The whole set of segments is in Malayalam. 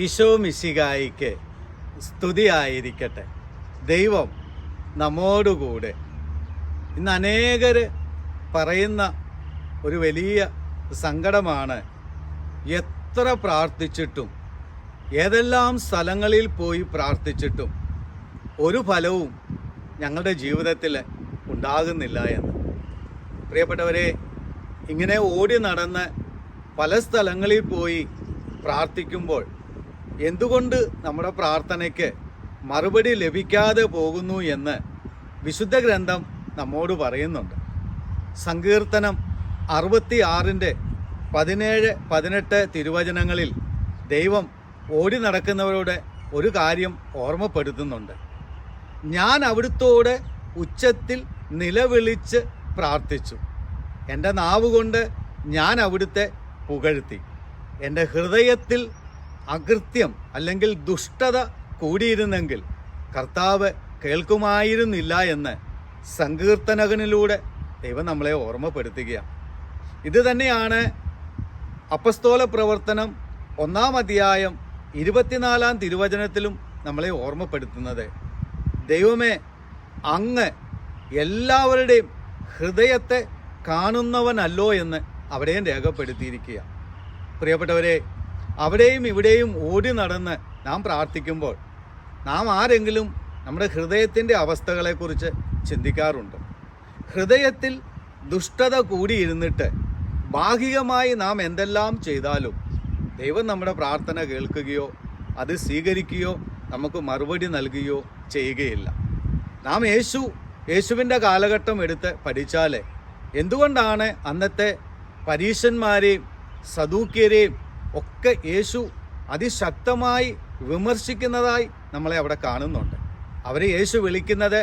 ഈശോ മിശിഹായിക്ക് സ്തുതിയായിരിക്കട്ടെ. ദൈവം നമ്മോടുകൂടെ. ഇന്ന് അനേകർ പറയുന്ന ഒരു വലിയ സങ്കടമാണ്, എത്ര പ്രാർത്ഥിച്ചിട്ടും ഏതെല്ലാം സ്ഥലങ്ങളിൽ പോയി പ്രാർത്ഥിച്ചിട്ടും ഒരു ഫലവും ഞങ്ങളുടെ ജീവിതത്തിൽ ഉണ്ടാകുന്നില്ല എന്ന്. പ്രിയപ്പെട്ടവരെ, ഇങ്ങനെ ഓടി നടന്ന് പല സ്ഥലങ്ങളിൽ പോയി പ്രാർത്ഥിക്കുമ്പോൾ എന്തുകൊണ്ട് നമ്മുടെ പ്രാർത്ഥനയ്ക്ക് മറുപടി ലഭിക്കാതെ പോകുന്നു എന്ന് വിശുദ്ധ ഗ്രന്ഥം നമ്മോട് പറയുന്നുണ്ട്. സങ്കീർത്തനം 66-ന്റെ 17-18 തിരുവചനങ്ങളിൽ ദൈവം ഓടി നടക്കുന്നവരോട് ഒരു കാര്യം ഓർമ്മപ്പെടുത്തുന്നുണ്ട്. ഞാൻ അവിടുത്തോട് ഉച്ചത്തിൽ നിലവിളിച്ച് പ്രാർത്ഥിച്ചു. എൻ്റെ നാവ് കൊണ്ട് ഞാൻ അവിടുത്തെ പുകഴ്ത്തി. എൻ്റെ ഹൃദയത്തിൽ അകൃത്യം അല്ലെങ്കിൽ ദുഷ്ടത കൂടിയിരുന്നെങ്കിൽ കർത്താവ് കേൾക്കുമായിരുന്നില്ല എന്ന് സങ്കീർത്തനകനിലൂടെ ദൈവം നമ്മളെ ഓർമ്മപ്പെടുത്തുകയാണ്. ഇത് തന്നെയാണ് അപ്പസ്തോല പ്രവർത്തനം 1-ാം അധ്യായം 24-ാം തിരുവചനത്തിലും നമ്മളെ ഓർമ്മപ്പെടുത്തുന്നത്. ദൈവമേ, അങ്ങ് എല്ലാവരുടെയും ഹൃദയത്തെ കാണുന്നവനല്ലോ എന്ന് അവിടെയും രേഖപ്പെടുത്തിയിരിക്കുക. പ്രിയപ്പെട്ടവരെ, അവിടെയും ഇവിടെയും ഓടി നടന്ന് നാം പ്രാർത്ഥിക്കുമ്പോൾ നാം ആരെങ്കിലും നമ്മുടെ ഹൃദയത്തിൻ്റെ അവസ്ഥകളെക്കുറിച്ച് ചിന്തിക്കാറുണ്ട്? ഹൃദയത്തിൽ ദുഷ്ടത കൂടിയിരുന്നിട്ട് ഭാഗികമായി നാം എന്തെല്ലാം ചെയ്താലും ദൈവം നമ്മുടെ പ്രാർത്ഥന കേൾക്കുകയോ അത് സ്വീകരിക്കുകയോ നമുക്ക് മറുപടി നൽകുകയോ ചെയ്യുകയില്ല. നാം യേശുവിൻ്റെ കാലഘട്ടം എടുത്ത് പഠിച്ചാൽ എന്തുകൊണ്ടാണ് അന്നത്തെ പരീശന്മാരെയും സദൂക്യരെയും ഒക്കെ യേശു അതിശക്തമായി വിമർശിക്കുന്നതായി നമ്മളെ അവിടെ കാണുന്നുണ്ട്. അവരെ യേശു വിളിക്കുന്നത്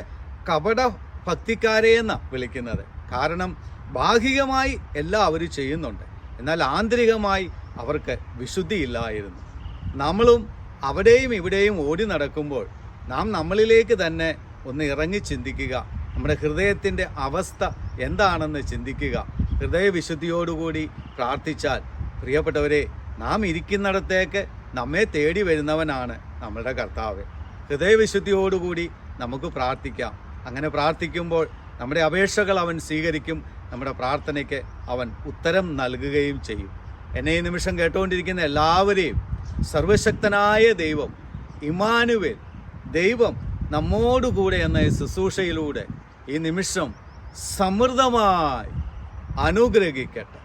കപട ഭക്തിക്കാരെ എന്നാണ് വിളിക്കുന്നത്. കാരണം ഭാഗികമായി എല്ലാം അവർ ചെയ്യുന്നുണ്ട്, എന്നാൽ ആന്തരികമായി അവർക്ക് വിശുദ്ധിയില്ലായിരുന്നു. നമ്മളും അവിടെയും ഇവിടെയും ഓടി നടക്കുമ്പോൾ നാം നമ്മളിലേക്ക് തന്നെ ഒന്ന് ഇറങ്ങി ചിന്തിക്കുക. നമ്മുടെ ഹൃദയത്തിൻ്റെ അവസ്ഥ എന്താണെന്ന് ചിന്തിക്കുക. ഹൃദയവിശുദ്ധിയോടുകൂടി പ്രാർത്ഥിച്ചാൽ പ്രിയപ്പെട്ടവരെ, നാം ഇരിക്കുന്നിടത്തേക്ക് നമ്മെ തേടി വരുന്നവനാണ് നമ്മളുടെ കർത്താവ്. ഹൃദയവിശുദ്ധിയോടുകൂടി നമുക്ക് പ്രാർത്ഥിക്കാം. അങ്ങനെ പ്രാർത്ഥിക്കുമ്പോൾ നമ്മുടെ അപേക്ഷകൾ അവൻ സ്വീകരിക്കും, നമ്മുടെ പ്രാർത്ഥനയ്ക്ക് അവൻ ഉത്തരം നൽകുകയും ചെയ്യും. എന്നെ ഈ നിമിഷം കേട്ടുകൊണ്ടിരിക്കുന്ന എല്ലാവരെയും സർവശക്തനായ ദൈവം ഇമ്മാനുവേൽ, ദൈവം നമ്മോടുകൂടെ എന്ന ശുശ്രൂഷയിലൂടെ ഈ നിമിഷം സമൃദ്ധമായി അനുഗ്രഹിക്കട്ടെ.